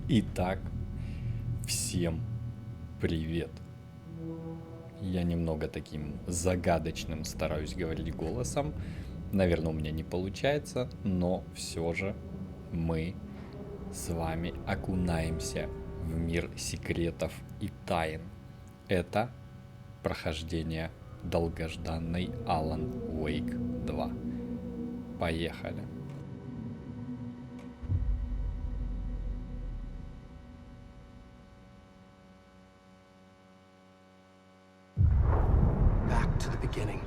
Итак, всем привет. Я немного таким загадочным стараюсь говорить голосом. Наверное, у меня не получается, но все же мы с вами окунаемся в мир секретов и тайн. Это прохождение долгожданной Alan Wake 2. Поехали. Back to the beginning.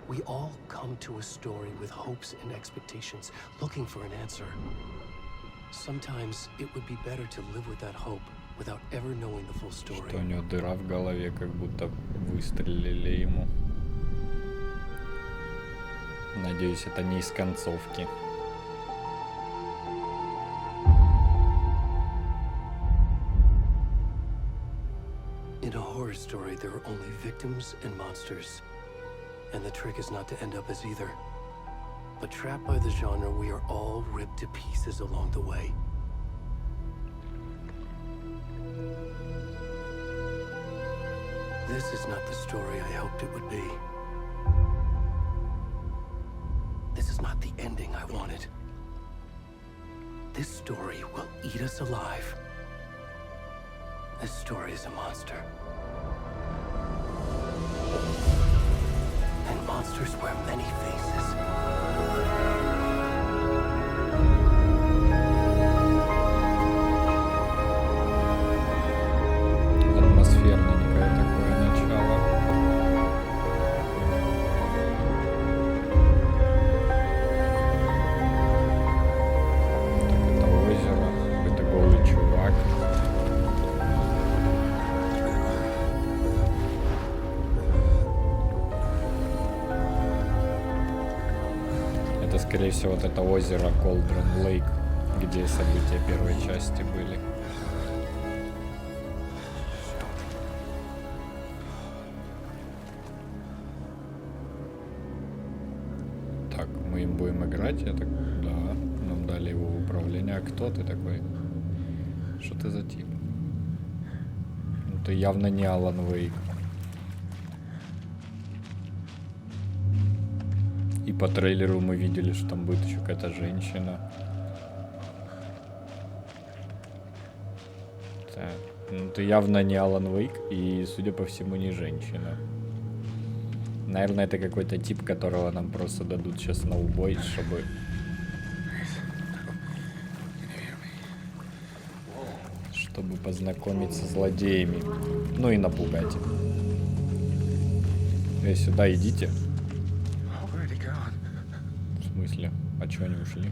We all come to a story with hopes and expectations, looking for an answer. Sometimes it would be better to live with that hope without ever knowing the full story. Что у него дыра в голове, как будто выстрелили ему. Надеюсь, это не из концовки. In a horror story, there are only victims and monsters. And the trick is not to end up as either. But trapped by the genre, we are all ripped to pieces along the way. This is not the story I hoped it would be. This is not the ending I wanted. This story will eat us alive. This story is a monster. And monsters wear many faces. Атмосферненькое такое начало. Так, это озеро, это голый чувак. Это, скорее всего, вот это озеро Колдрон Лейк, где события первой части были. Так, мы им будем играть, я так, да, нам дали его в управление. А кто ты такой? Что ты за тип? Ну, ты явно не Алан Вейк. И по трейлеру мы видели, что там будет еще какая-то женщина. Так, ну ты явно не Алан Вейк и, судя по всему, не женщина. Наверное, это какой-то тип, которого нам просто дадут сейчас на убой, чтобы познакомиться с злодеями. Ну и напугать. Сюда идите. В смысле? А чё они ушли?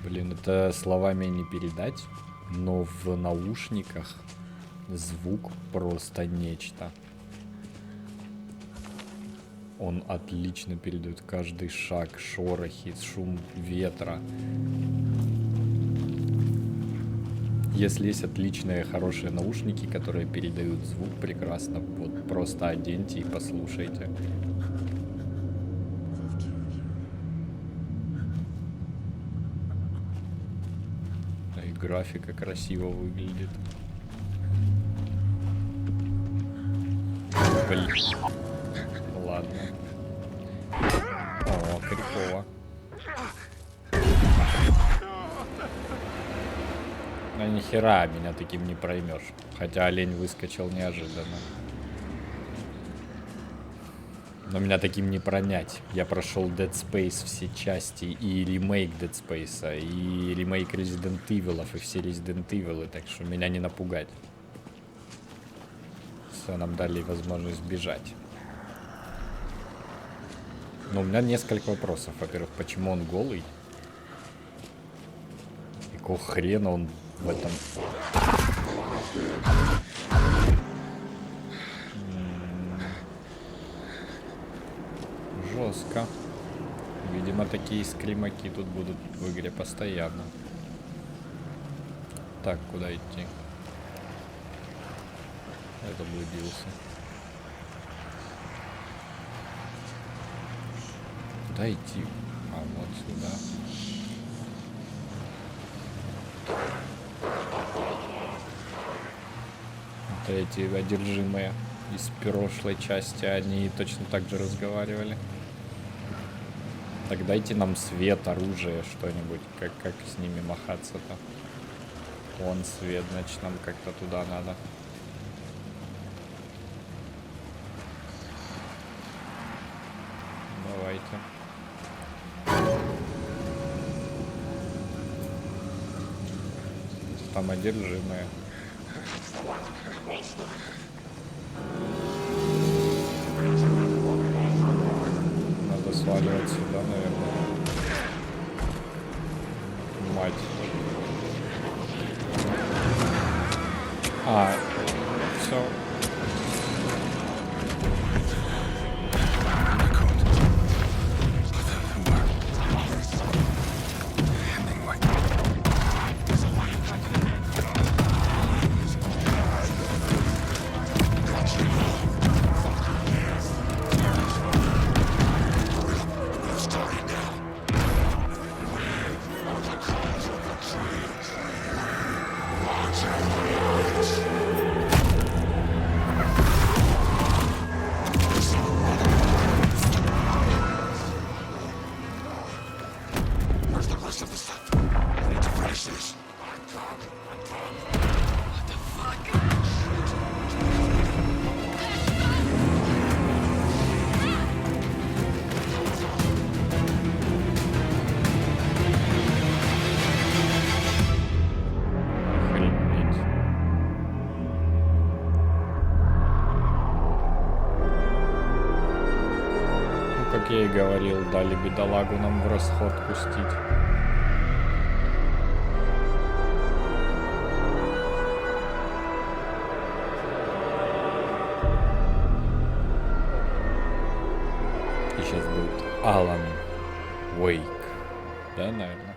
Блин, это словами не передать, но в наушниках звук просто нечто. Он отлично передает каждый шаг, шорохи, шум ветра. Если есть отличные, хорошие наушники, которые передают звук прекрасно, вот просто оденьте и послушайте. И графика красиво выглядит. Блин. Ладно. О, крипово. Ну нихера меня таким не проймешь. Хотя олень выскочил неожиданно. Но меня таким не пронять. Я прошел Dead Space все части, и ремейк Dead Space, и ремейк Resident Evil, и все Resident Evil, так что меня не напугать. Все, нам дали возможность бежать. Но у меня несколько вопросов. Во-первых, почему он голый? И какого хрена он в этом... Жестко. Видимо, такие скримаки тут будут в игре постоянно. Так, куда идти? Заблудился. Куда идти? А, вот сюда. Это эти одержимые из прошлой части, они точно так же разговаривали. Так дайте нам свет, оружие, что-нибудь. Как с ними махаться-то? Вон свет, значит, нам как-то туда надо. Давайте. Там одержимые. Надо сваливать сюда, наверное. Мать. А, все. Как я и говорил, дали бедолагу нам в расход пустить. И сейчас будет Алан Уэйк. Да, наверное.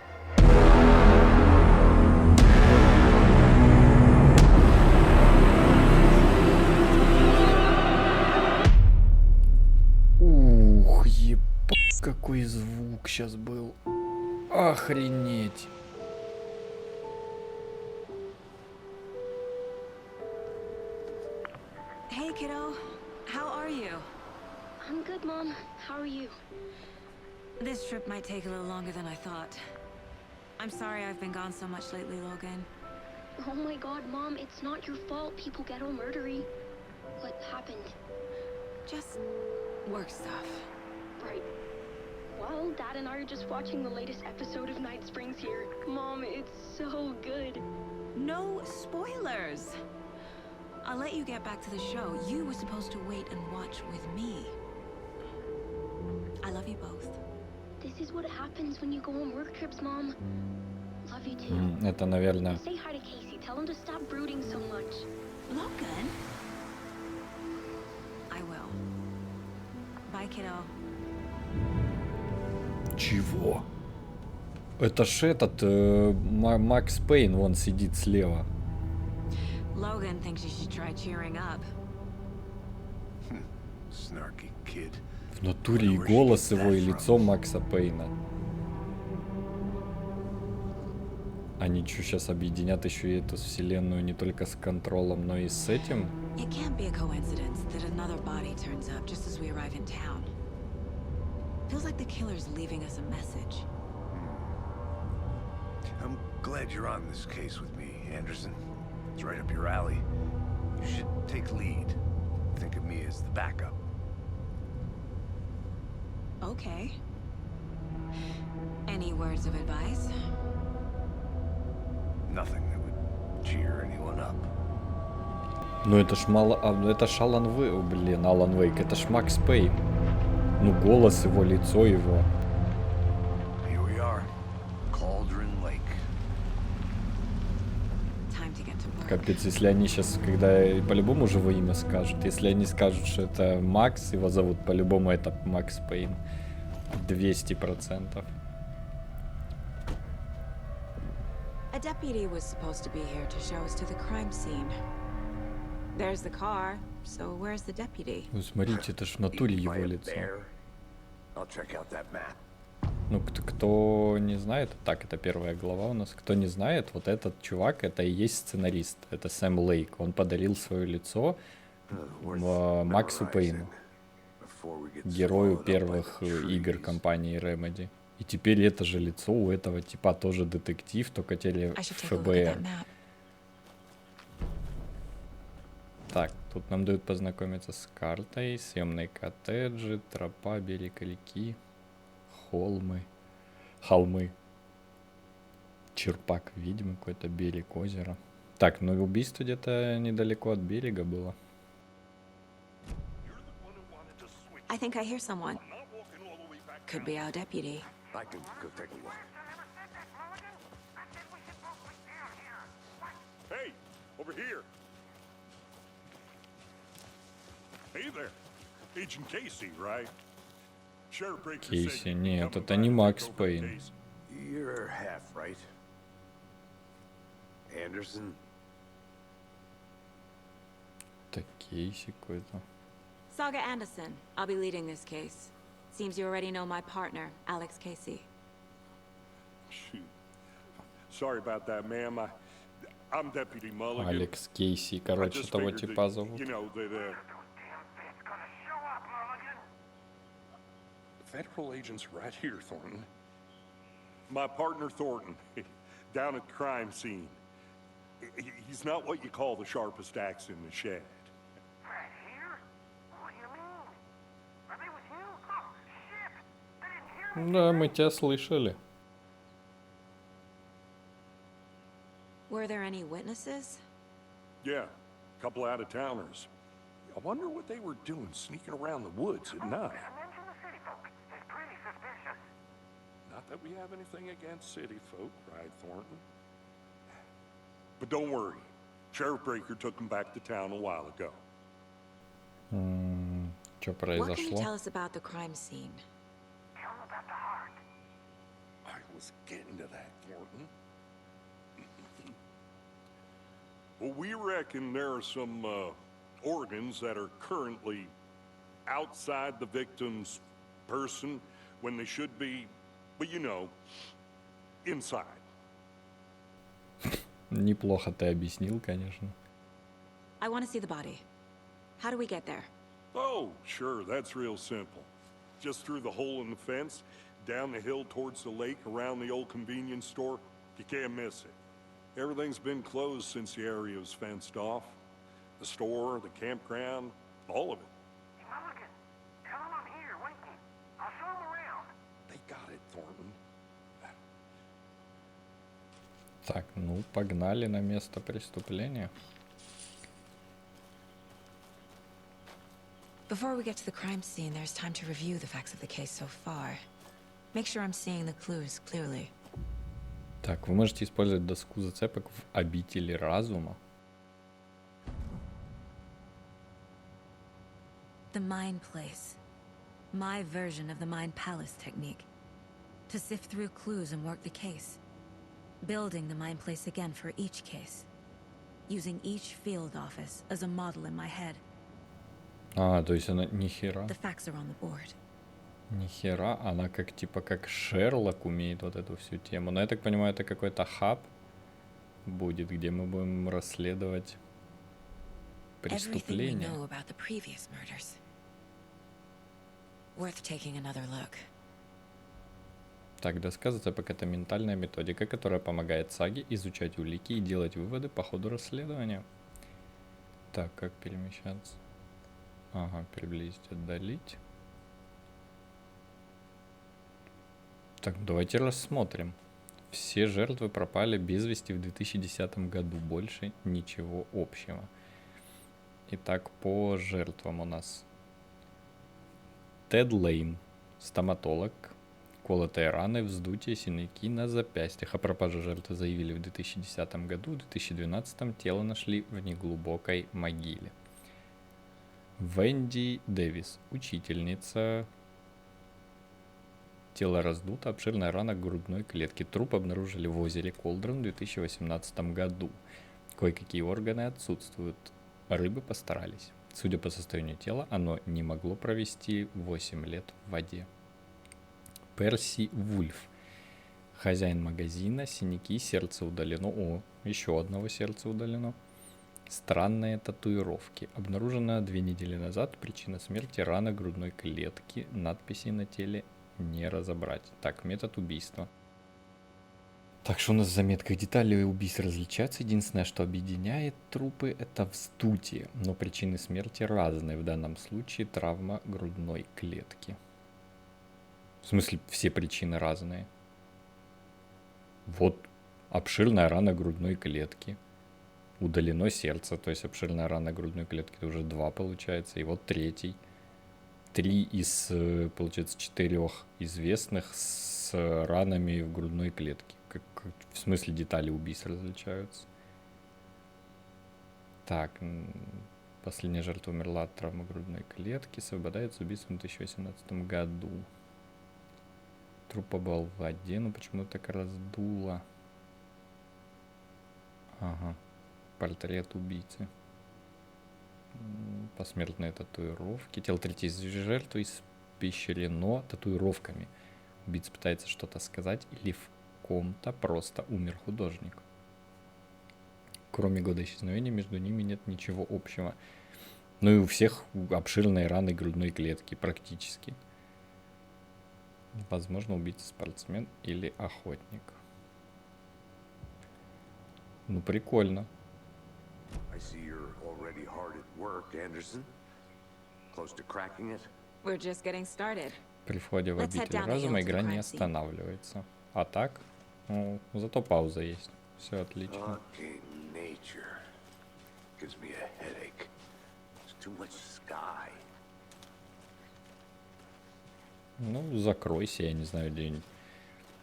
Ух, ебать, какой звук сейчас был. Охренеть. Hey, kiddo. How are you? I'm good, Mom. How are you? This trip might take a little longer than I thought. I'm sorry I've been gone so much lately, Logan. Oh my god, Mom, it's not your fault people get all murdery. What happened? Just work stuff. Right. Well, Dad and I are just watching the latest episode of Night Springs here. Mom, it's so good. No spoilers! I'll let you get back to the show. You were supposed to wait and watch with me. I love you both. This is what happens when you go on work trips, Mom. Love you too. Это, наверное... Say hi to Casey. Tell him to stop brooding so much. Logan? I will. Bye, kiddo. Чего? Это ж этот Макс Пейн, вон сидит слева. Logan thinks you should try cheering up. Snarky kid. В натуре и голос его, и лицо Макса Пейна. Они что, сейчас объединят еще и эту вселенную не только с контролом, но и с этим? It can't be a coincidence that another body turns up just as we arrive in town. Feels like the killer's leaving us a message. I'm glad you're on this case with me, Anderson. It's right up your alley. You should take lead. Think of me as the backup. Okay. Any words of advice? Nothing that would cheer anyone up. Ну это ж мало... это ж Алан Вейк, блин, Алан Вейк, это ж Макс Пейн. Ну голос его, лицо его. Here we are. Cauldron Lake. Time to get to work. Капец, если они сейчас, когда по-любому же его имя скажут, если они скажут, что это Макс, его зовут, по-любому это Макс Пейн. 200%. A deputy was supposed to be here to show us to the crime scene. There's the car, so where's the deputy? Ну смотрите, это ж в натуре Eaten его by a лицо. bear. I'll check out that map. Ну, кто не знает, так, это первая глава у нас. Кто не знает, вот этот чувак, это и есть сценарист. Это Сэм Лейк. Он подарил свое лицо Максу Пейну, герою первых игр компании Remedy. И теперь это же лицо у этого типа тоже детектив, только ФБР. Так, тут нам дают познакомиться с картой, съемные коттеджи, тропа, берег реки, холмы, черпак ведьмы, какой-то берег озера. Так, ну и убийство где-то недалеко от берега было. I think I hear someone. Could be our deputy. I can go take a look. Hey, over here. Hey there. Agent Casey, right? Sheriff Breaker said Кейси, you'd be нет, coming это by не to Макс take over the Пейн. case. You're half right. Anderson? Это Кейси какой-то. Saga Anderson. I'll be leading this case. Seems you already know my partner, Alex Casey. Shoot. Sorry about that, ma'am. I'm Deputy Mulligan. Алекс Кейси, I короче, just того figured типа that, зовут. you know, that, Federal agents right here, Thornton. My partner, Thornton, down at the crime scene. He's not what you call the sharpest axe in the shed. Right here? What do you mean? Are they with you? Oh, shit! They didn't hear me. Да, мы тебя слышали. Were there any witnesses? Yeah, a couple out-of-towners. I wonder what they were doing sneaking around the woods at night. Mention the city folk. It's pretty suspicious. Not that we have anything against city folk, right, Thornton? But don't worry. Sheriff Breaker took them back to town a while ago. Что What can you произошло? tell us about the crime scene? Tell them about the heart. I was getting to that, Thornton. Well, we reckon there are some organs that are currently outside the victim's person when they should be, but you know, inside. Неплохо ты объяснил, конечно. I want to see the body. How do we get there? Oh, sure, that's real simple. Just through the hole in the fence, down the hill towards the lake, around the old convenience store. You can't miss it. Everything's been closed since the area was fenced off. The store, the campground, all of it. Hey, Mulligan, tell them I'm here, waiting. I'll show them around. They got it, Thornton. Так, ну погнали на место преступления. Before we get to the crime scene, there's time to review the facts of the case so far. Make sure I'm seeing the clues clearly. Так, вы можете использовать доску зацепок в обители разума. The Mind Place. My version of the Mind Palace technique. To sift through clues and work the case. Building the Mind Place again for each case. Using each field office as a model in my head. А, то есть она нихера, The facts are on the board. нихера, она как типа как Шерлок умеет вот эту всю тему. Но я так понимаю, это какой-то хаб будет, где мы будем расследовать Everything we преступления. know about the previous murders. Worth taking another look. Так, доска зацепок — это ментальная методика, которая помогает саге изучать улики и делать выводы по ходу расследования. Так, как перемещаться? Ага, приблизить, отдалить. Так, давайте рассмотрим. Все жертвы пропали без вести в 2010 году. Больше ничего общего. Итак, по жертвам у нас Тед Лейн, стоматолог, колотые раны, вздутие, синяки на запястьях. О пропаже жертвы заявили в 2010 году. В 2012 тело нашли в неглубокой могиле. Венди Дэвис, учительница. Тело раздуто, обширная рана грудной клетки. Труп обнаружили в озере Колдрон в 2018 году. Кое-какие органы отсутствуют. Рыбы постарались. Судя по состоянию тела, оно не могло провести 8 лет в воде. Перси Вульф. Хозяин магазина, синяки, сердце удалено. О, еще одного сердца удалено. Странные татуировки. Обнаружена 2 недели назад. Причина смерти — рана грудной клетки. Надписи на теле не разобрать. Так, метод убийства. Так, что у нас в заметках? Детали убийств различаются. Единственное, что объединяет трупы — это вздутие. Но причины смерти разные. В данном случае травма грудной клетки. В смысле, все причины разные. Вот обширная рана грудной клетки. Удалено сердце, то есть обширная рана грудной клетки. Это уже 2 получается. И вот 3. 3 из, получается, 4 известных с ранами в грудной клетке. В смысле, детали убийств различаются. Так, последняя жертва умерла от травмы грудной клетки. Совпадает с убийством в 2018 году. Труп побывал в воде, но почему так раздуло? Ага. Портрет убийцы. Посмертные татуировки. Тело 3-й жертвы испещрено татуировками. Убийца пытается что-то сказать, или в ком-то просто умер художник. Кроме года исчезновения, между ними нет ничего общего. Ну и у всех обширные раны грудной клетки, практически. Возможно, убийца спортсмен или охотник. Ну, прикольно. I see you're already hard at work, Anderson. Close to cracking it? We're just getting started. При входе в Let's head обитель down the разума hill to игра the не crime scene. останавливается. А так? Ну, зато пауза есть. Все отлично. Fucking nature. Gives me a headache. There's too much sky. Ну, закройся, я не знаю, где-нибудь.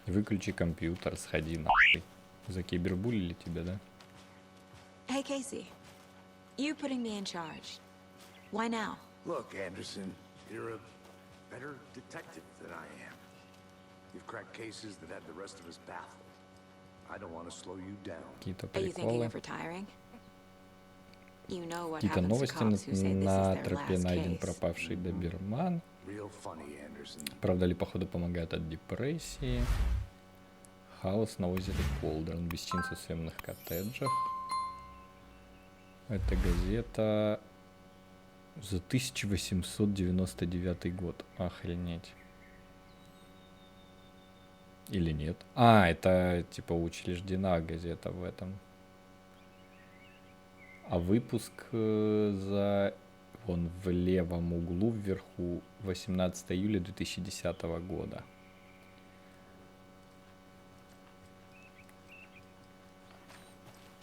Выключи компьютер, сходи нахуй. Закибербулили тебя, да? Hey, Casey. You putting me in charge. Why now? Look, Anderson, you're a better detective than I am. You've cracked cases that had the rest of us baffled. I don't want to slow you down. Какие-то Are you thinking приколы. of retiring? You know what Какие-то happens to новости cops who say this is на their тропе last найден case. пропавший доберман. Real funny, Anderson. Правда ли, походу, помогает от депрессии. Хаос на озере Колдерн. Бесчинство в съемных коттеджах. Это газета за 1899 год. Охренеть. Или нет? А, это типа учреждена газета в этом. А выпуск за... Вон в левом углу вверху 18 июля 2010 года.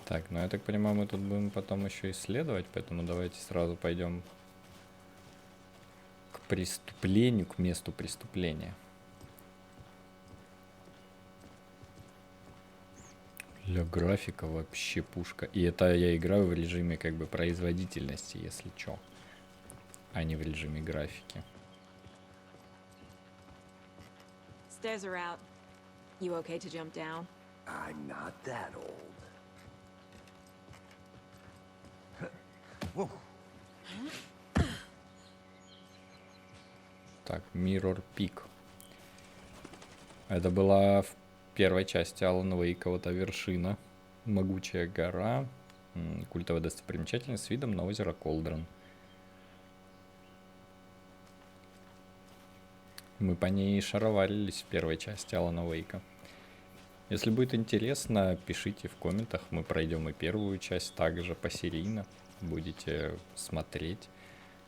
Так, ну я так понимаю, мы тут будем потом еще исследовать, поэтому давайте сразу пойдем к преступлению, к месту преступления. Для графика вообще пушка. И это я играю в режиме как бы производительности, если чё, а не в режиме графики. Stairs are out. You okay to jump down? I'm not that old. Whoa. Так, Mirror Peak. Это была в первой части Алана Вейка, вот вершина. Могучая гора. Культовая достопримечательность с видом на озеро Колдрон. Мы по ней шароварились в первой части Алана Вейка. Если будет интересно, пишите в комментах. Мы пройдем и первую часть также посерийно. Будете смотреть.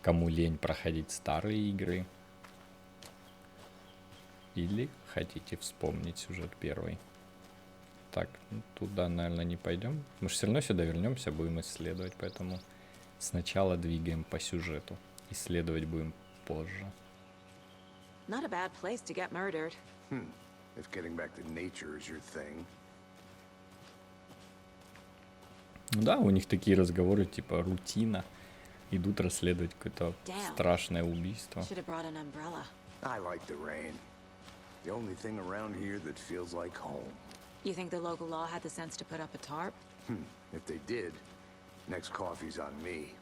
Кому лень проходить старые игры. Или хотите вспомнить сюжет первый. Так, туда, наверное, не пойдем. Мы же все равно сюда вернемся, будем исследовать. Поэтому сначала двигаем по сюжету. Исследовать будем позже. Not a bad place to get murdered. If getting back to nature is your thing. Ну да, у них такие разговоры, типа рутина. Идут расследовать какое-то Damn. страшное убийство. Should have brought an umbrella. I like the rain. The only thing around here that feels like home. You think the local law had the sense to put up a tarp? If they did, next coffee's on me.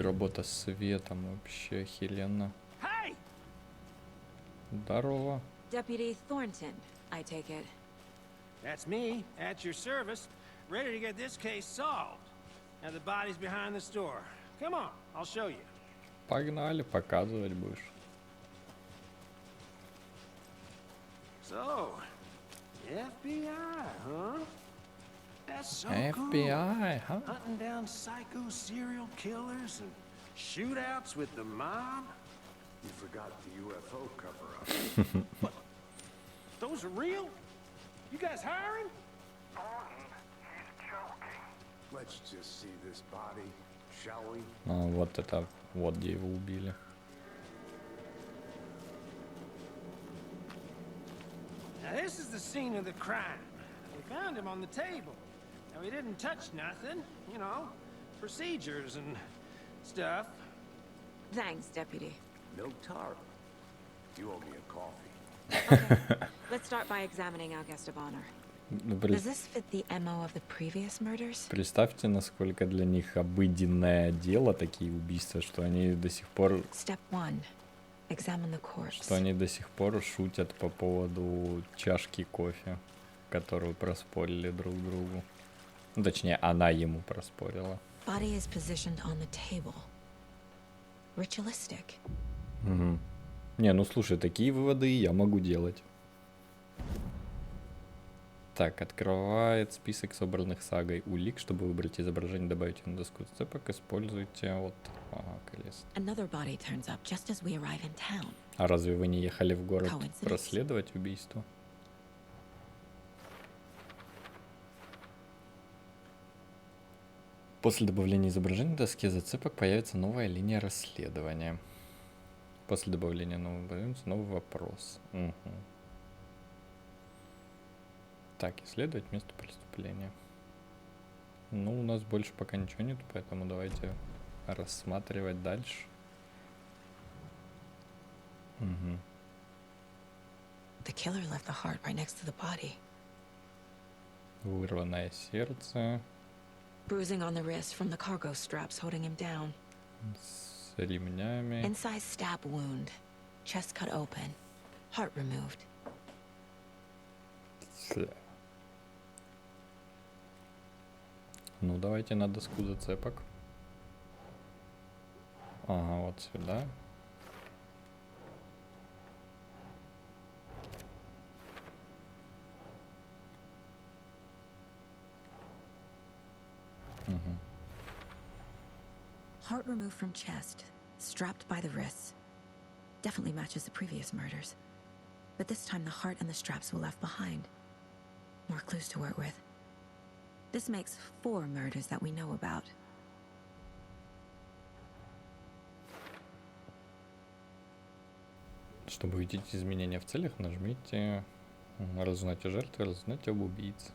Работа с светом вообще охеренно. Hey! Здорово. Deputy Thornton, I take it. That's me, at your service, ready to get this case solved. And the body's behind the store. Come on, I'll show you. Погнали, показывать будешь. So, FBI, huh? That's so cool. FBI, huh? Hunting down psycho serial killers and shootouts with the mob. You forgot the UFO cover-up. Those are real? You guys hiring? Thornton, he's joking. Let's just see this body, shall we? А, вот это, вот где его убили. Now this is the scene of the crime. We found him on the table. Now he didn't touch nothing, you know, procedures and stuff. Thanks, Deputy. No tar. You owe me a coffee. Okay, let's start by examining our guest of honor. Ну, Does this fit the MO of the previous murders? представьте, насколько для них обыденное дело такие убийства, что они до сих пор, Step 1. Examine the corpse. что они до сих пор шутят по поводу чашки кофе, которую проспорили друг другу. Ну, точнее, она ему проспорила. Body is positioned on the table. Ritualistic. Угу. Не, ну слушай, такие выводы и я могу делать. Так, открывает список собранных сагой улик. Чтобы выбрать изображение, добавить на доску зацепок, используйте вот... Ага, колесо. Another body turns up just as we arrive in town. А разве вы не ехали в город Coincidence. расследовать убийство? После добавления изображения на доске зацепок появится новая линия расследования. После добавления нового появится новый вопрос. Угу. Так, исследовать место преступления. Ну, у нас больше пока ничего нет, поэтому давайте рассматривать дальше. Угу. The killer left the heart right next to the body. Вырванное сердце Bruising on the wrist from the cargo straps holding him down. с ремнями. Incised stab wound. Chest cut open. Heart removed. Ну, давайте на доску зацепок. Ага, вот сюда. Угу. Heart removed from chest. Strapped by the wrists. Definitely matches the previous murders. But this time the heart and the straps were left behind. More clues to work with. This makes 4 murders that we know about. Чтобы увидеть изменения в целях, нажмите «Разузнать о жертве», «Разузнать об убийце».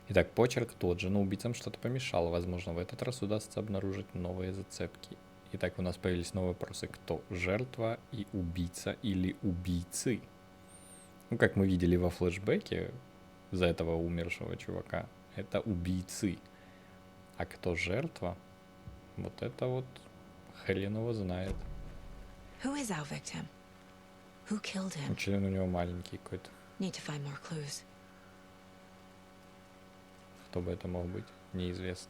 Итак, почерк тот же, но убийцам что-то помешало. Возможно, в этот раз удастся обнаружить новые зацепки. Итак, у нас появились новые вопросы. Кто жертва и убийца или убийцы? Ну, как мы видели во флешбеке за этого умершего чувака, это убийцы. А кто жертва? Вот это вот хрен его знает. Who is our victim? Who killed him? Член у него маленький какой-то. Need to find more clues. Кто бы это мог быть? Неизвестно.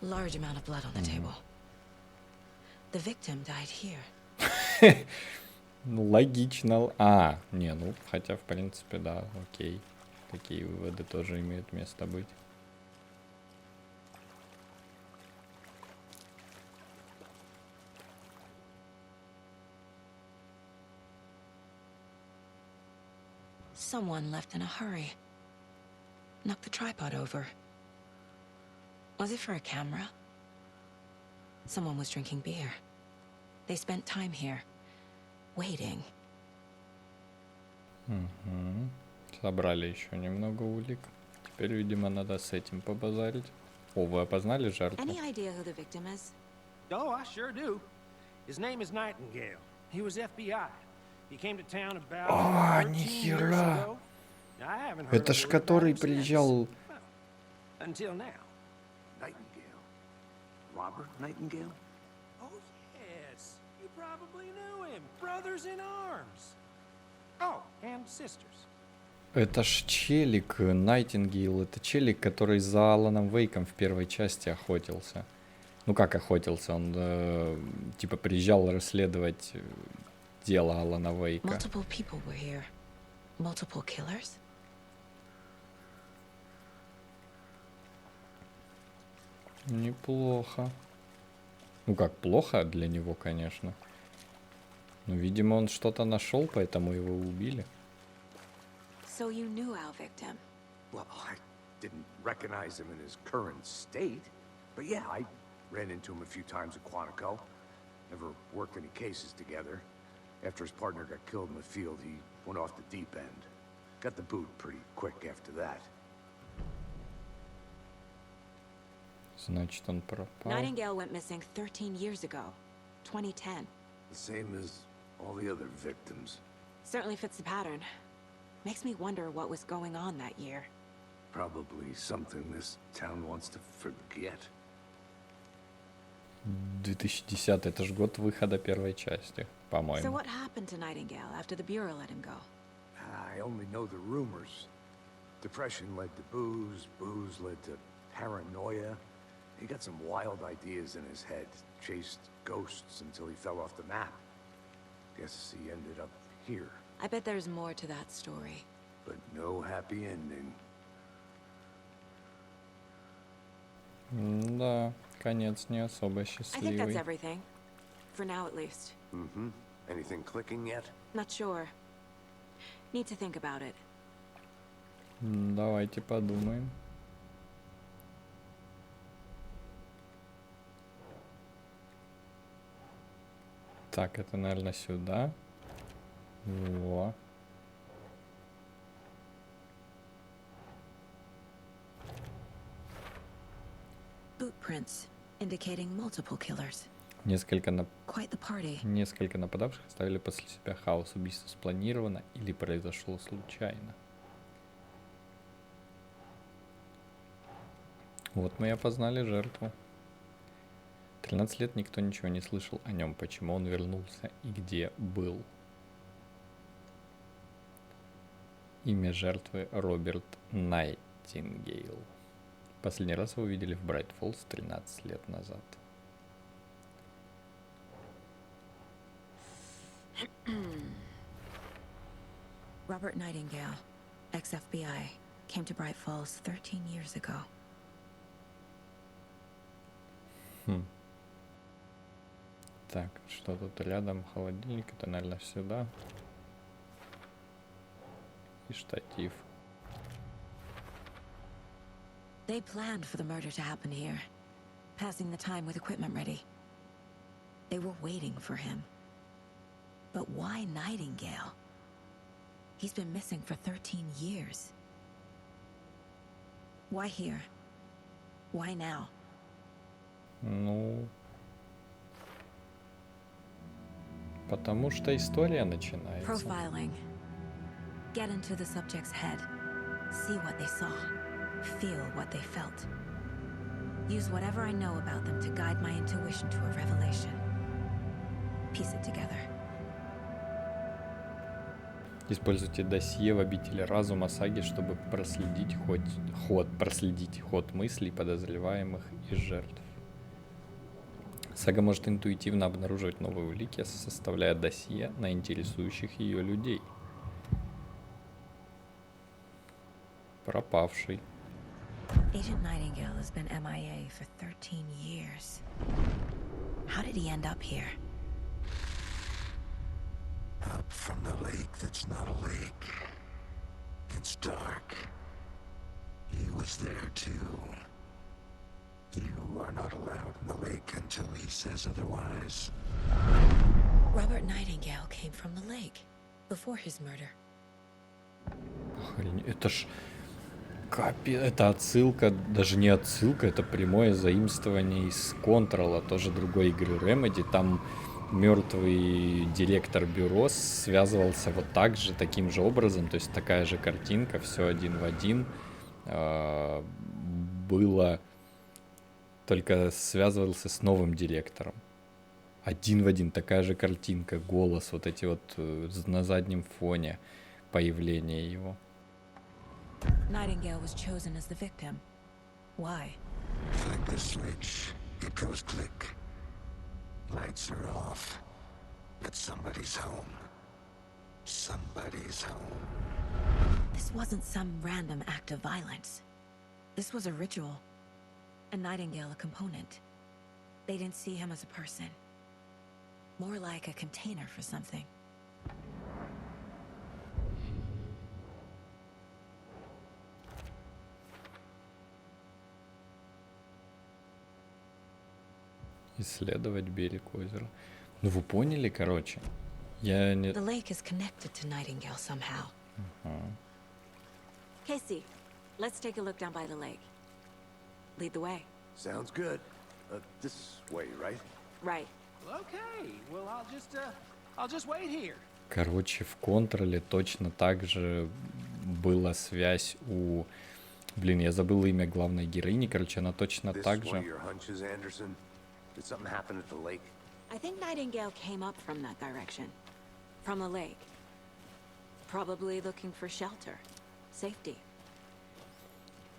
Large amount of blood on the table. The victim died here. Ну, логично. А, не, ну, хотя, в принципе, да, окей. Такие выводы тоже имеют место быть. Someone left in a hurry. Knocked the tripod over. Was it for a camera? Someone was drinking beer. They spent time here, waiting. Угу. Собрали еще немного улик. Теперь, видимо, надо с этим побазарить. О, вы опознали жертву? Any idea who the victim is? Oh, I sure do. His name is Nightingale. He was FBI. He came to town about 13 years ago. I haven't heard Это a ж word который about him since. приезжал... Until now. Nightingale. Robert Nightingale? Oh, yes. You probably knew him. Brothers in arms. Oh, and sisters. Это ж челик, Найтингейл, это челик, который за Аланом Вейком в первой части охотился. Ну как охотился, он типа приезжал расследовать дело Алана Вейка. Multiple people were here. Multiple killers? Неплохо. Ну как, плохо для него, конечно. Но, видимо, он что-то нашел, поэтому его убили. So you knew our victim. Well, I didn't recognize him in his current state. But yeah, I ran into him a few times at Quantico. Never worked any cases together. After his partner got killed in the field, he went off the deep end. Got the boot pretty quick after that. Значит, он пропал. Nightingale went missing 13 years ago. 2010. The same as all the other victims. Certainly fits the pattern. Makes me wonder what was going on that year. Probably something this town wants to forget. 2010, это ж год выхода первой части, So по-моему. what happened to Nightingale after the Bureau let him go? I only know the rumors. Depression led to booze, booze led to paranoia. He got some wild ideas in his head, chased ghosts until he fell off the map. Guess he ended up here, I bet there's more to that story. but no happy ending. Да, конец не особо I think that's счастливый. everything. For now, at least. Mm-hmm. Anything clicking yet? Not sure. Need to think about it. Давайте подумаем. Так, это, наверное, сюда. Во. Boot prints indicating multiple killers. Несколько Quite the party. нападавших оставили после себя хаос. Убийство спланировано или произошло случайно. Вот мы и опознали жертву. 13 лет никто ничего не слышал о нем. Почему он вернулся и где был? Имя жертвы Роберт Найтингейл. Последний раз его видели в Брайт-Фоллс 13 лет назад. Robert Nightingale, ex-FBI, came to Bright Falls 13 years ago. Так, что тут рядом? Холодильник, это, наверное, сюда. И штатив. They planned for the murder to happen here, passing the time with equipment ready. They were waiting for him. But why Nightingale? He's been missing for 13 years. Why here? Why now? Ну, потому что история начинается. Profiling. Get into the subject's head. See what they saw. Feel what they felt. Use whatever I know about them to guide my intuition to a revelation. Piece it together. Используйте досье в обители разума саги, чтобы проследить ход мыслей подозреваемых и жертв. Сага может интуитивно обнаруживать новые улики, составляя досье на интересующих ее людей. Пропавший. Agent Nightingale has been MIA for 13 years. How did he end up here? Up from the lake that's not a lake. It's dark. He was there too. You are not allowed in the lake until he says otherwise. Robert Nightingale came from the lake before his murder. Охренеть, это ж это отсылка, даже не отсылка, это прямое заимствование из Контрола, тоже другой игры Remedy. Там мертвый директор бюро связывался вот так же, таким же образом, то есть такая же картинка, все один в один. Было только связывался с новым директором. Один в один, такая же картинка, голос, вот эти вот на заднем фоне появление его. Nightingale was chosen as the victim. Why? Flick the switch, it goes click. Lights are off. But somebody's home. Somebody's home. This wasn't some random act of violence. This was a ritual. And Nightingale a component. They didn't see him as a person. More like a container for something. Исследовать берег озера. Ну вы поняли, короче? Я не... The lake is connected to Nightingale somehow. Casey, let's take a look down by the lake. Lead the way. Sounds good. This way, right? Right. Well, okay. Well, I'll just wait here. Короче, в контроле точно так же была связь у... Блин, я забыл имя главной героини. Короче, она точно This так one же... of your hunches, Anderson? Did something happen at the lake? I think Nightingale came up from that direction. From the lake. Probably looking for shelter. Safety.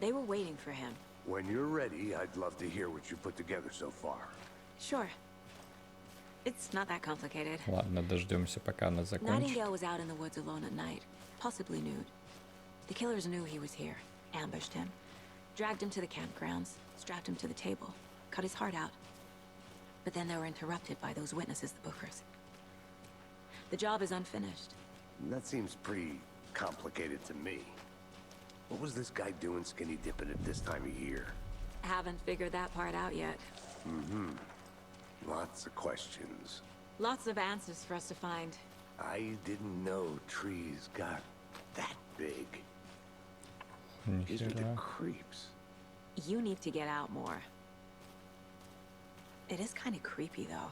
They were waiting for him. When you're ready, I'd love to hear what you put together so far. Sure. It's not that complicated. Ладно, дождемся, пока она закончит. Nightingale was out in the woods alone at night, possibly nude. The killers knew he was here, ambushed him, dragged him to the campgrounds, strapped him to the table, cut his heart out. But then they were interrupted by those witnesses, the Bookers. The job is unfinished. That seems pretty complicated to me. What was this guy doing skinny dipping at this time of year? Haven't figured that part out yet. Lots of questions. Lots of answers for us to find. I didn't know trees got that big. These are the Нихера. creeps. You need to get out more. It is kind of creepy, though.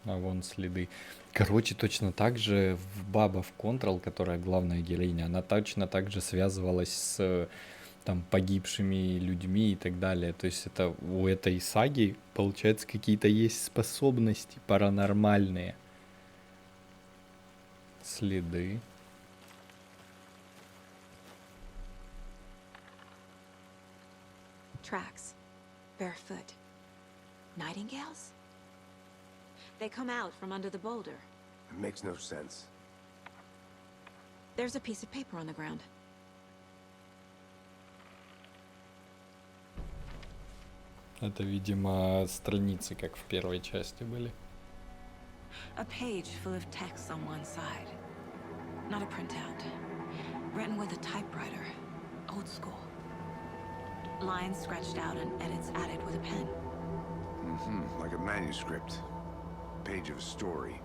А вон следы. Короче, точно так же в Баба в Control, которая главная героиня, она точно так же связывалась с там погибшими людьми и так далее. То есть это у этой саги, получается, какие-то есть способности паранормальные. Следы. Tracks. Barefoot. Nightingales? They come out from under the boulder. It makes no sense. There's a piece of paper on the ground. Это, видимо, страницы, как в первой части были. A page full of text on one side. Not a printout. Written with a typewriter. Old school. Lines scratched out and edits added with a pen. Like a manuscript. Page of a story.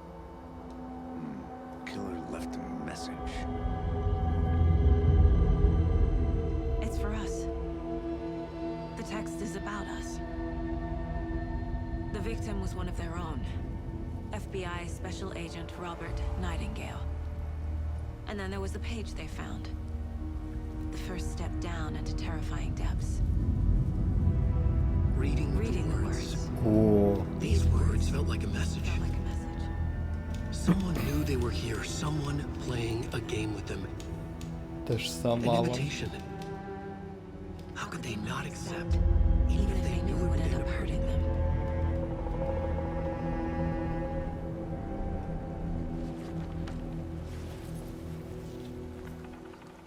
Killer left a message. It's for us. The text is about us. The victim was one of their own. FBI Special Agent Robert Nightingale. And then there was the page they found. The first step down into terrifying depths. Reading the words. О, These words felt like a message. Felt like a message. Someone knew they were here. Someone playing a game with them. та ж An сама. invitation. How could they not accept? Even if they knew it would end up hurting them.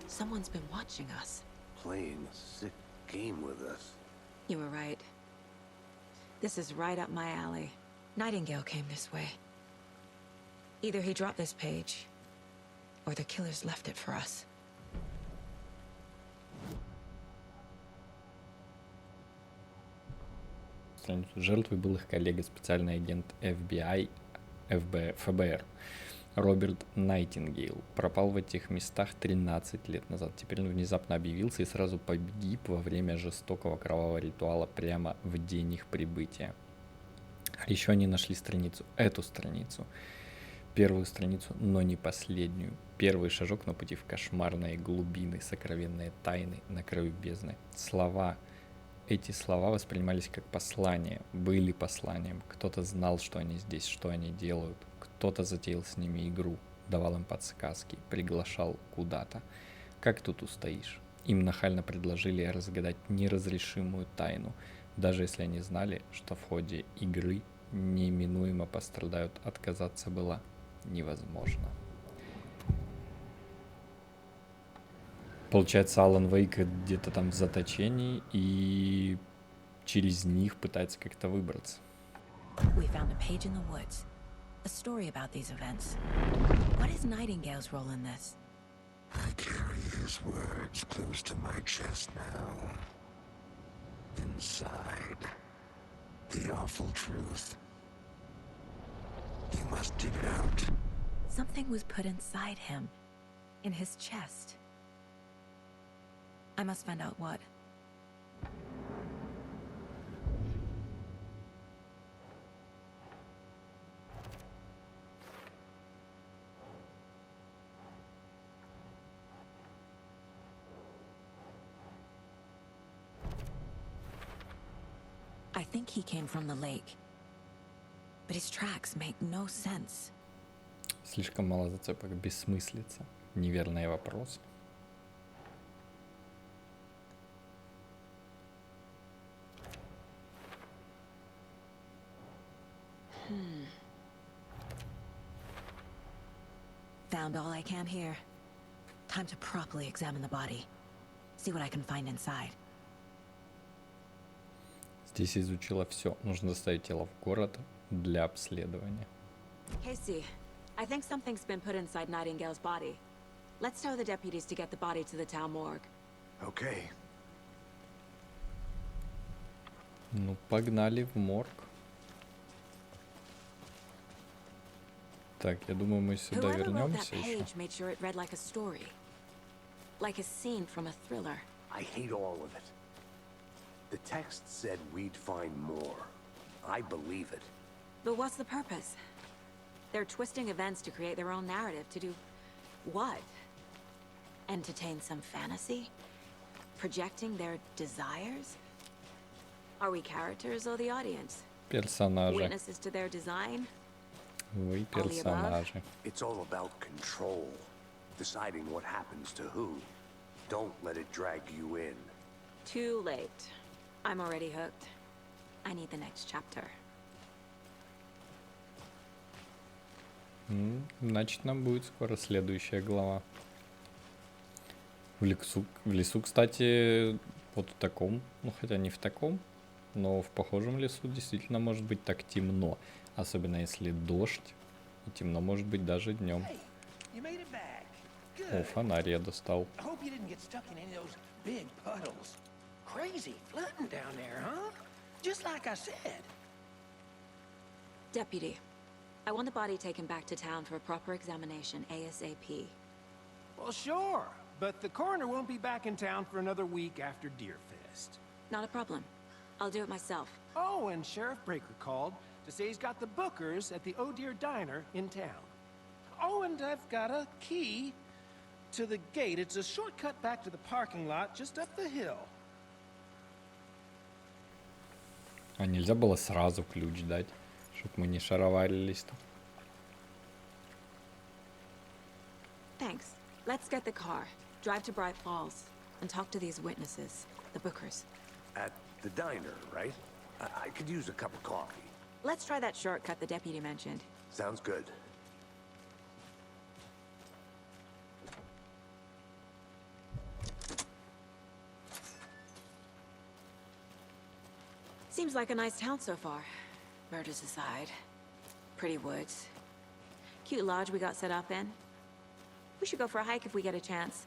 Someone's been watching us. Playing a sick game with us. You were right. This is right up my alley. Nightingale came this way. Either he dropped this page, or the killers left it for us. Жертвой был их коллега, специальный агент FBI, ФБР, Роберт Найтингейл. Пропал в этих местах 13 лет назад. Теперь он внезапно объявился и сразу погиб во время жестокого кровавого ритуала прямо в день их прибытия. Еще они нашли страницу, эту страницу. Первую страницу, но не последнюю. Первый шажок на пути в кошмарные глубины, сокровенные тайны на краю бездны. Слова эти слова воспринимались как послание, были посланием. Кто-то знал, что они здесь, что они делают. Кто-то затеял с ними игру, давал им подсказки, приглашал куда-то. Как тут устоишь? Им нахально предложили разгадать неразрешимую тайну, даже если они знали, что в ходе игры неминуемо пострадают, отказаться было невозможно. Получается, Алан Вейк где-то там в заточении, и через них пытается как-то выбраться. We found a page in the woods. A story about these events. What is Nightingale's role in this? I carry his words close to my chest now. Inside, the awful truth. You must dig it out. Something was put inside him. In his chest. I must find out what. I think he came from the lake. But his tracks make no sense. Слишком мало зацепок, бессмыслица, неверные вопросы. Found all I can here. Time to properly examine the body. See what I can find inside. Здесь изучила все. Нужно доставить тело в город для обследования. Casey, I think something's been put inside Nightingale's body. Let's tell the deputies to get the body to the town morgue. Okay. Ну, погнали в морг. Так, я думаю, мы сюда Whoever wrote that вернемся еще. page made sure it read like a story. Like a scene from a thriller. I hate all of it. The text said we'd find more. I believe it. But what's the purpose? They're twisting events to create their own narrative. To do what? Entertain some fantasy? Projecting their desires? Are we characters or the audience? Персонажи. Witnesses to their design? Вы All the above? персонажи. It's all about control. Deciding what happens to who. Don't let it drag you in. Too late. I'm already hooked. I need the next chapter. Значит, нам будет скоро следующая глава. В лесу, кстати, вот в таком, ну хотя не в таком, но в похожем лесу действительно может быть так темно. Особенно если дождь, и темно может быть даже днем. Hey, you made it back. О, Good. фонарь я достал. I hope you didn't get stuck in any of those big puddles. Crazy flooding down there, huh? Just like I said. Deputy, I want the body taken back to town for a proper examination ASAP. Well, sure, but the coroner won't be back in town for another week after Deerfest. Not a problem. I'll do it myself. Oh, and Sheriff Breaker called to say he's got the Bookers at the Oh Dear Diner in town. Oh, and I've got a key to the gate. It's a shortcut back to the parking lot just up the hill. А нельзя было сразу ключ дать, чтоб мы не шароварились-то. Thanks. Let's get the car, drive to Bright Falls, and talk to these witnesses, the Bookers. At the diner, right? I could use a cup of coffee. Let's try that shortcut the deputy mentioned. Sounds good. Seems like a nice town so far. Murders aside. Pretty woods. Cute lodge we got set up in. We should go for a hike if we get a chance.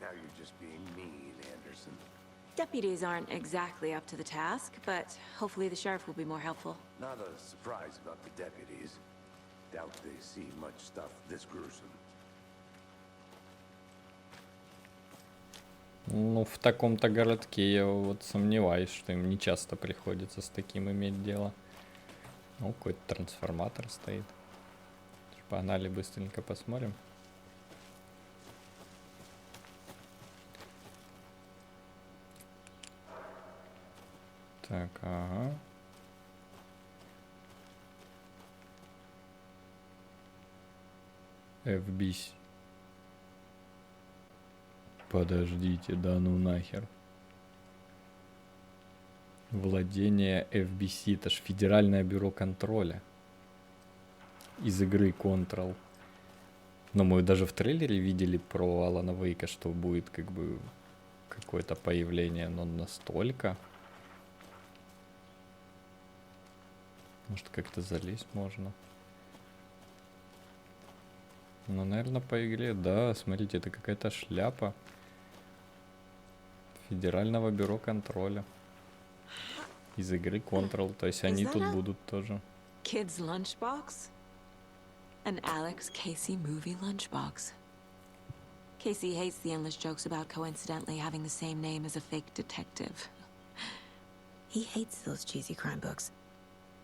Now you're just being mean, Anderson. Deputies aren't exactly up to the task, but hopefully the sheriff will be more helpful. Not a surprise about the deputies. Doubt they see much stuff this gruesome. Ну, в таком-то городке я вот сомневаюсь, что им не часто приходится с таким иметь дело. Ну, какой-то трансформатор стоит. Погнали быстренько посмотрим. Так, ага. FBC. Подождите, да ну нахер. Владение FBC, это ж Федеральное бюро контроля. Из игры Control. Но мы даже в трейлере видели про Алана Вейка, что будет как бы какое-то появление, но настолько. Может, как-то залезть можно. Ну, наверное, по игре, да. Смотрите, это какая-то шляпа Федерального бюро контроля. Из игры Control. То есть они тут будут тоже. Kid's lunchbox? An Alex Casey movie lunchbox. Casey hates the endless jokes about coincidentally having the same name as a fake detective. He hates those cheesy crime books.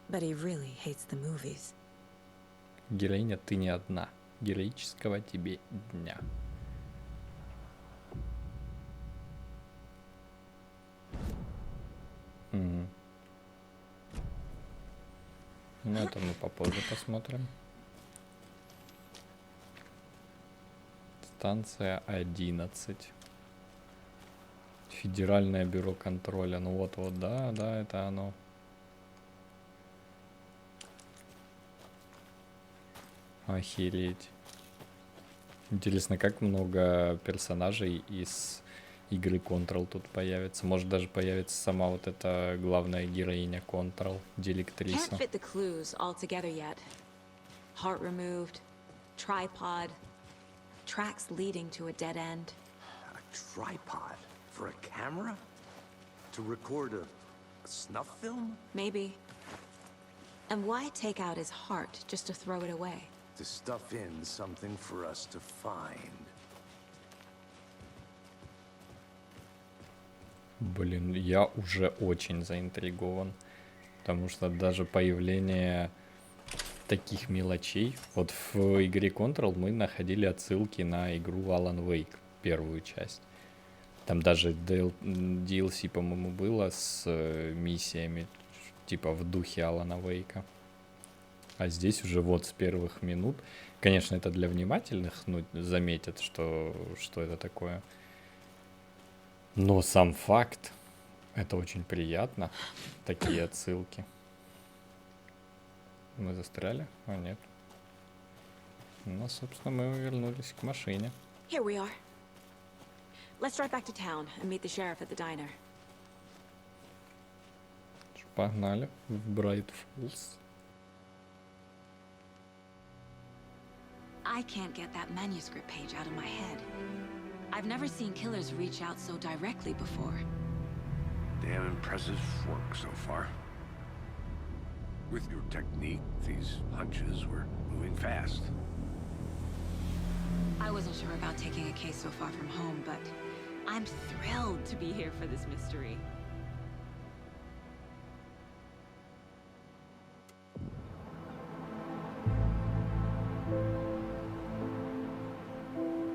But he really hates the movies. Героиня, ты не одна. Героического тебе дня. Угу. Ну, это мы попозже посмотрим. Станция 11. Федеральное бюро контроля. Ну вот-вот, да, это оно. Охереть. Интересно, как много персонажей из игры Control тут появится. Может, даже появится сама вот эта главная героиня Control, директриса. Can't fit the clues all together yet. Heart removed, tripod, tracks leading to a dead end. A tripod for a camera? To record a snuff film? Maybe. And why take out his heart just to throw it away? To stuff in something for us to find. Блин, я уже очень заинтригован. Потому что даже появление таких мелочей. Вот в игре Control мы находили отсылки на игру Alan Wake, первую часть. Там даже DLC, по-моему, было с миссиями, типа в духе Алана Вейка. А здесь уже вот с первых минут. Конечно, это для внимательных, ну, заметят, что это такое. Но сам факт, это очень приятно, такие отсылки. Мы застряли? А, нет. Ну, собственно, мы вернулись к машине. Here we are. Let's drive back to town and meet the sheriff at the diner. Погнали в Брайт Фоллс. I can't get that manuscript page out of my head. I've never seen killers reach out so directly before. Damn impressive work so far. With your technique, these hunches were moving fast. I wasn't sure about taking a case so far from home, but I'm thrilled to be here for this mystery.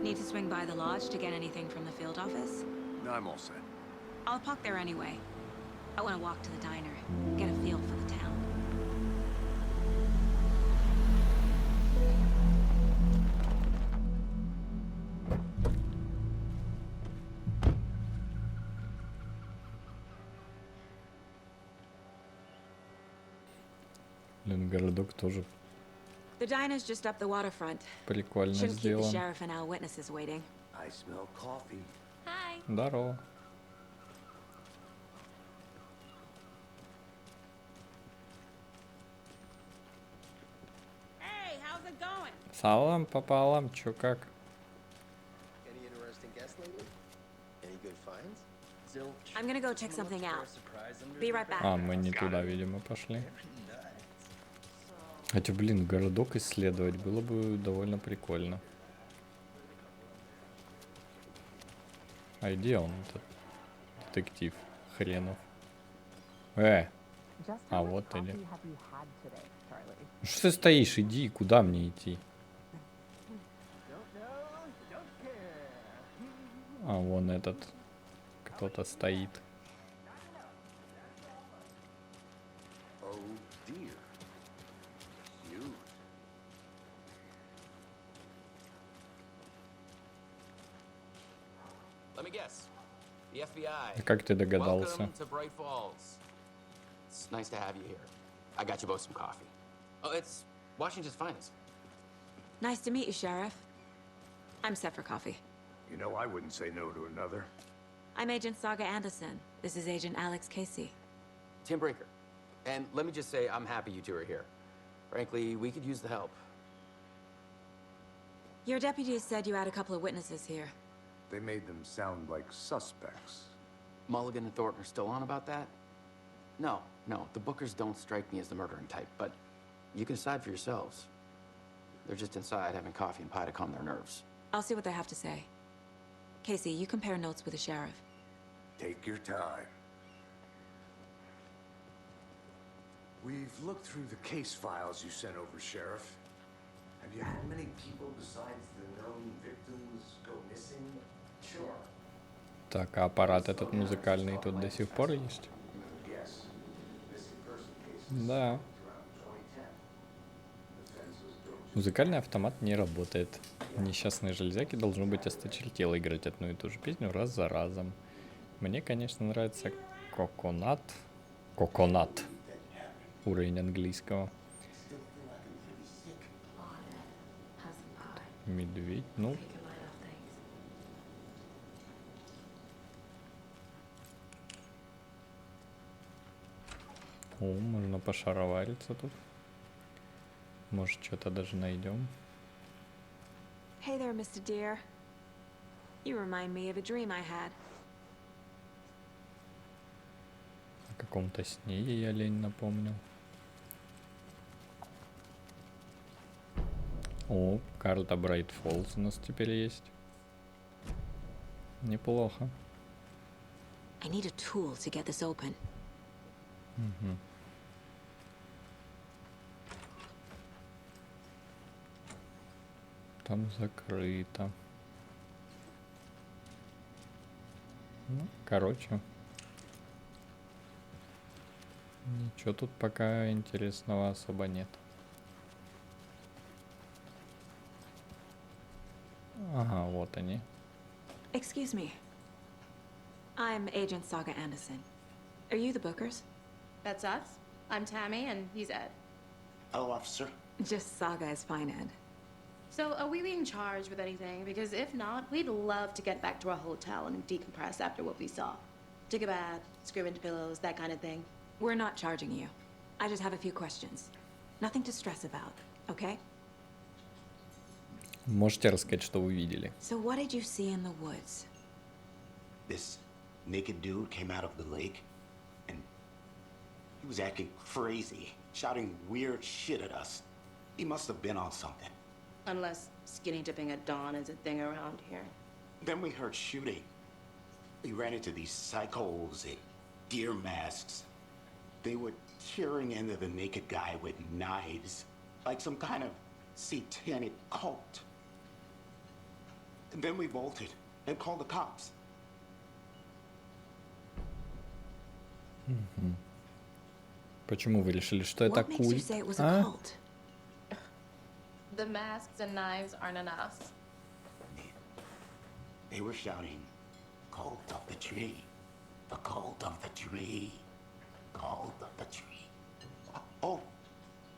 Need to swing by the lodge to get anything from the field office? No, I'm all set. I'll park there anyway. I want to walk to the diner, get a feel for the town. Блин, городок тоже The diner's just up the waterfront. прикольно Shouldn't keep the сделан. sheriff and our witnesses waiting. I smell coffee. Hi. Здорово. Hey, how's it going? Салам пополам, чё как? Any interesting guests lately? Any good finds? Zilch. I'm gonna go check something out. Be right back. А, мы не туда, видимо, пошли. Хотя, блин, городок исследовать было бы довольно прикольно. А где он, этот детектив хренов? А вот иди. Что ты стоишь? Иди, куда мне идти? А вон этот кто-то стоит. Let me guess. The FBI. А как ты догадался? Welcome to Bright Falls. It's nice to have you here. I got you both some coffee. Oh, it's Washington's finest. Nice to meet you, Sheriff. I'm set for coffee. You know, I wouldn't say no to another. I'm Agent Saga Anderson. This is Agent Alex Casey. Tim Brinker. And let me just say, I'm happy you two are here. Frankly, we could use the help. Your deputies said you had a couple of witnesses here. They made them sound like suspects. Mulligan and Thornton are still on about that? No, the Bookers don't strike me as the murdering type, but you can decide for yourselves. They're just inside having coffee and pie to calm their nerves. I'll see what they have to say. Casey, you compare notes with the sheriff. Take your time. We've looked through the case files you sent over, Sheriff. Have you had many people besides the known victims go missing? Sure. Так, а аппарат этот музыкальный тут до сих пор есть? Yes. Missing person cases. Да. Around 2010. The fence was built. Музыкальный автомат не работает. Несчастные железяки должно быть осточертело играть одну и ту же песню раз за разом. Мне, конечно, нравится Коконат. Коконат. Уровень английского. Медведь, ну. О, можно пошаровариться тут. Может, что-то даже найдем. Hey there, Mr. Deer. You remind me of a dream I had. О каком-то сне ей олень напомнил. О, карта Брайт Фоллс у нас теперь есть. Неплохо. I need a tool to get this open. Угу. Там закрыто. Ну, короче. Ничего тут пока интересного особо нет. Ага, вот они. Excuse me. I'm Agent Saga Anderson. Are you the Bookers? That's us. I'm Tammy, and he's Ed. Hello, officer. Just Saga is fine, Ed. So, are we being charged with anything? Because if not, we'd love to get back to our hotel and decompress after what we saw. Take a bath, scream into pillows, that kind of thing. We're not charging you. I just have a few questions. Nothing to stress about, okay? Можете рассказать, что вы видели? So what did you see in the woods? This naked dude came out of the lake, and he was acting crazy, shouting weird shit at us. He must have been on something. Unless skinny dipping at dawn is a thing around here. Then we heard shooting. We ran into these psychos in deer masks. They were tearing into the naked guy with knives, like some kind of satanic cult. And then we bolted and called the cops. Почему вы решили, что это What makes you культ? say it was a cult? The masks and knives aren't enough. They were shouting, "Cult of the tree, the cult of the tree, cult of the tree." Oh,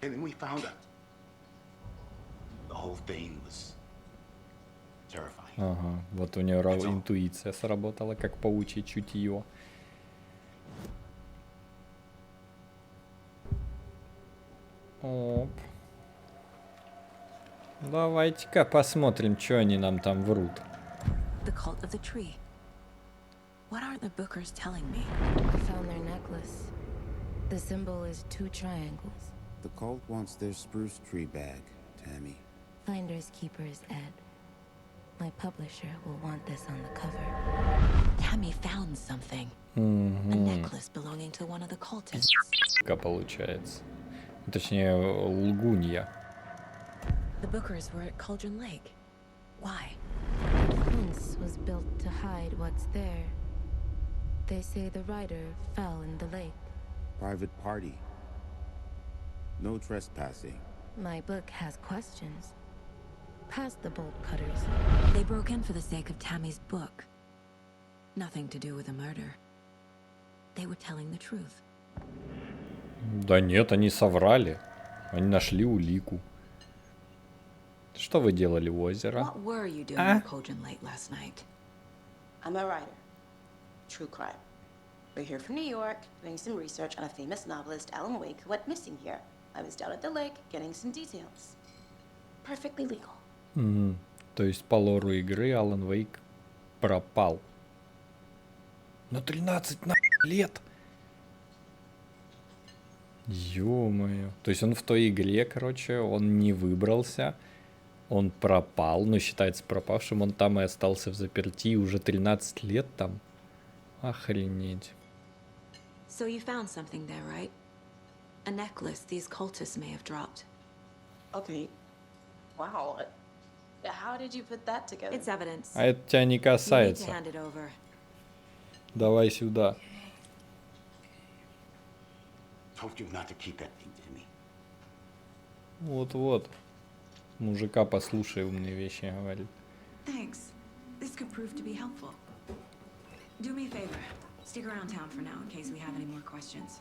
and then we found it. The whole thing was terrifying. Ага, вот у нее интуиция сработала, как паучье чутье. Оп. Давайте-ка посмотрим, что они нам там врут. The cult of the tree. What are the Bookers telling me? I found their necklace. The symbol is 2 triangles. The cult wants their spruce tree bag, Tammy. Finders keepers, Ed. My publisher will want this on the cover. Tammy found something. A necklace belonging to one of the cultists. Получается. Точнее, лгунья. The Bookers were at Cauldron Lake. Why? The fence was built to hide what's there. They say the rider fell in the lake. Private party. No trespassing. My book has questions. Past the bolt cutters. They broke in for the sake of Tammy's book. nothing to do with the murder. They were telling the truth. Да нет, они соврали. Они нашли улику. Что вы делали у озера? What were you doing at Cauldron Lake last night? I'm a writer. True crime. We're here from New York, doing some research on a famous novelist, Alan Wake, who went missing here. I was down at the lake, getting some details. Perfectly legal. То есть по лору игры Алан Вейк пропал. Но 13 лет! Ё-моё. То есть он в той игре, короче, он не выбрался, он пропал, но считается пропавшим, он там и остался в заперти, уже 13 лет там. Охренеть. So you found something there, right? A necklace these cultists may have dropped. Okay. Wow. How did you put that together? It's evidence. А это тебя не You need to касается. hand it over. Давай сюда. Told you not to keep that thing, Timmy. Вот-вот. Мужика послушай, умные вещи говорит. Thanks. This could prove to be helpful. Do me a favor. Stick around town for now in case we have any more questions.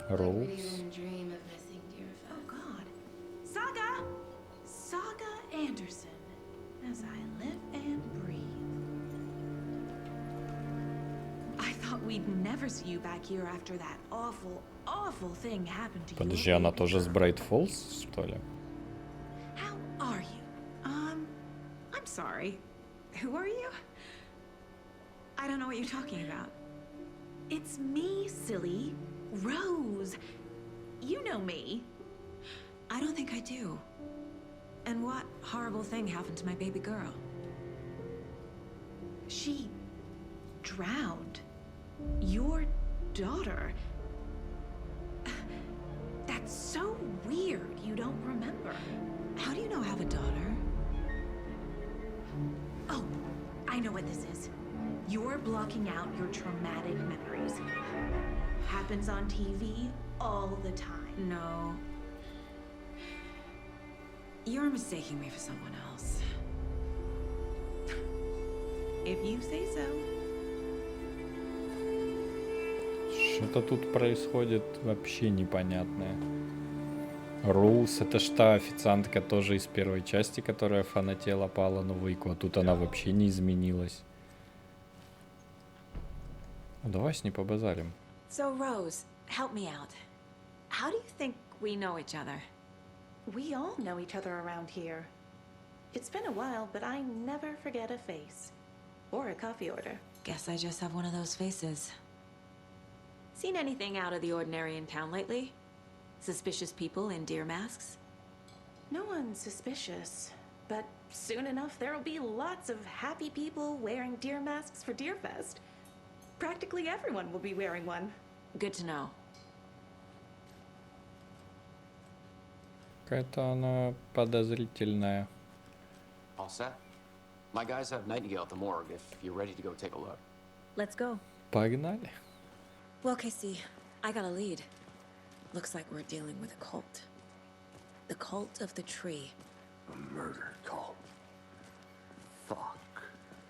Роуз. Dream of missing dear Oh God. Saga! Saga Anderson. As I live and breathe. I thought we'd never see you back here after that awful thing happened to you. Подожди, она тоже с Брайт Фоллс, что ли? How are you? I'm sorry. Who are you? I don't know what you're talking about. It's me, silly. Rose. You know me. I don't think I do. And what horrible thing happened to my baby girl? She drowned. Your daughter. That's so weird you don't remember. How do you know I have a daughter? Oh, I know what this is. You're blocking out your traumatic memories. Happens on TV all the time. No. You're mistaking me for someone else. If you say so. Что-то тут происходит вообще непонятное. Роуз, это ж та официантка тоже из первой части, которая фанатела по Алану Вейку, а тут она вообще не изменилась. Ну, давай с ней побазарим. So, Rose, help me out. How do you think we know each other? We all know each other around here. It's been a while, but I never forget a face. Or a coffee order. Guess I just have one of those faces. Seen anything out of the ordinary in town lately? Suspicious people in deer masks? No one's suspicious. But soon enough, there'll be lots of happy people wearing deer masks for Deerfest. Practically everyone will be wearing one. Good to know. Какая-то она подозрительная. All set? My guys have Nightingale at the morgue if you're ready to go take a look. Let's go. Погнали. Well, Casey, I got a lead. Looks like we're dealing with a cult. The cult of the tree. A murder cult. Fuck.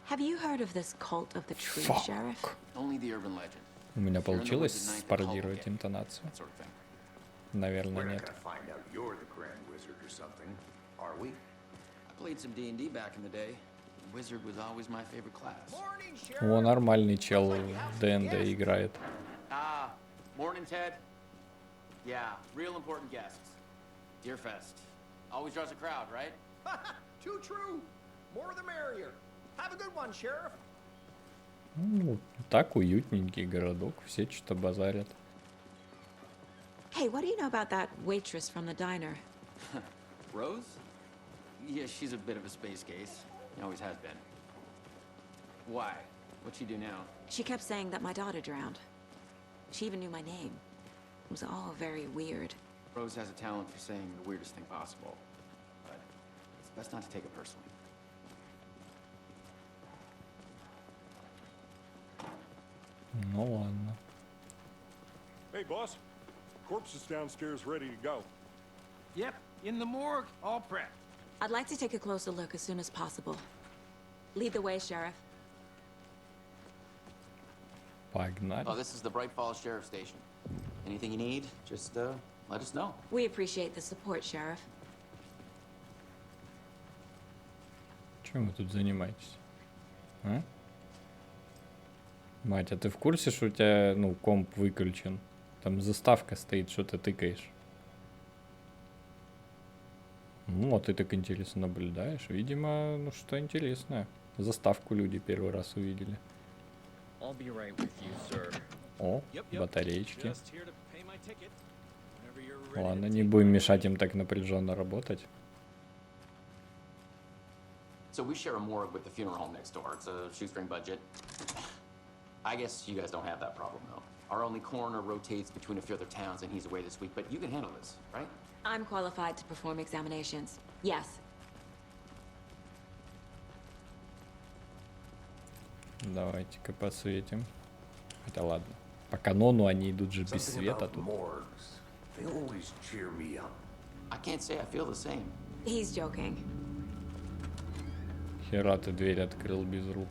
Have you heard of this cult of the tree, Fuck. Sheriff? Only the urban legend. У меня If you're in the получилось woods at night, the спародировать cult will get интонацию? that sort of thing. Наверное, We're not нет. gonna find out you're the Grand Wizard or something, are we? I played some D&D back in the day. Wizard was always my favorite class. О, нормальный чел в ДНД играет. Ah, morning, Ted. Yeah, real important guests. Deerfest. Always draws a crowd, right? Too true. More the merrier. Have a good one, Sheriff. Ну, так уютненький городок, все что-то базарят. Hey, what do you know about that waitress from the diner? Rose? Yeah, she's a bit of a space case. Always has been. Why? What'd she do now? She kept saying that my daughter drowned. She even knew my name. It was all very weird. Rose has a talent for saying the weirdest thing possible. But it's best not to take it personally. Ну ладно. Hey, boss. Corpse is downstairs ready to go. Yep, in the morgue, all prepped. I'd like to take a closer look as soon as possible. Lead the way, Sheriff. Погнали. Oh, this is the Bright Falls Sheriff Station. Anything you need, just let us know. We appreciate the support, Sheriff. Чем вы тут занимаетесь? А? Мать, а ты в курсе, что у тебя, ну, комп выключен? Там заставка стоит, что ты тыкаешь. Ну, а ты так интересно наблюдаешь. Видимо, ну, что интересное. Заставку люди первый раз увидели. О, батареечки. Ладно, не будем мешать им так напряженно работать. So we share a morgue with the funeral home next door. It's a shoestring budget. I guess you guys don't have that problem, though. Our only coroner rotates between a few other towns, and he's away this week, but you can handle this, right? I'm qualified to perform examinations. Yes. Давайте-ка посветим. Хотя ладно. По канону они идут же без света тут. They always cheer me up. I can't say I feel the same. He's joking. Хера ты дверь открыл без рук.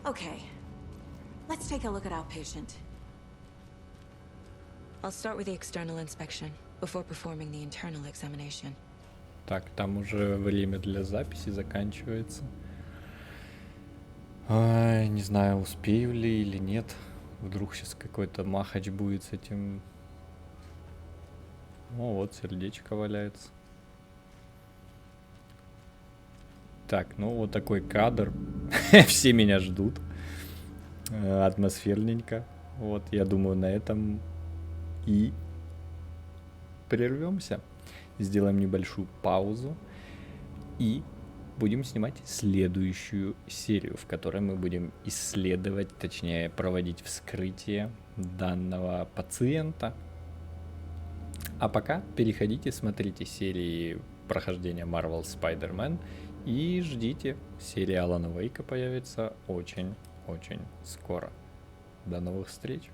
Okay. Let's take a look at our patient. I'll start with the external inspection before performing the internal examination. Так, там уже время для записи заканчивается. Ай, не знаю, успею ли или нет. Вдруг сейчас какой-то махач будет с этим. О, вот сердечко валяется. Так, ну вот такой кадр. Все меня ждут. Атмосферненько. Вот, я думаю, на этом и прервемся. Сделаем небольшую паузу. И будем снимать следующую серию, в которой мы будем исследовать, точнее, проводить вскрытие данного пациента. А пока переходите, смотрите серии прохождения Marvel Spider-Man и ждите, серия Алана Вейка появится очень-очень скоро. До новых встреч!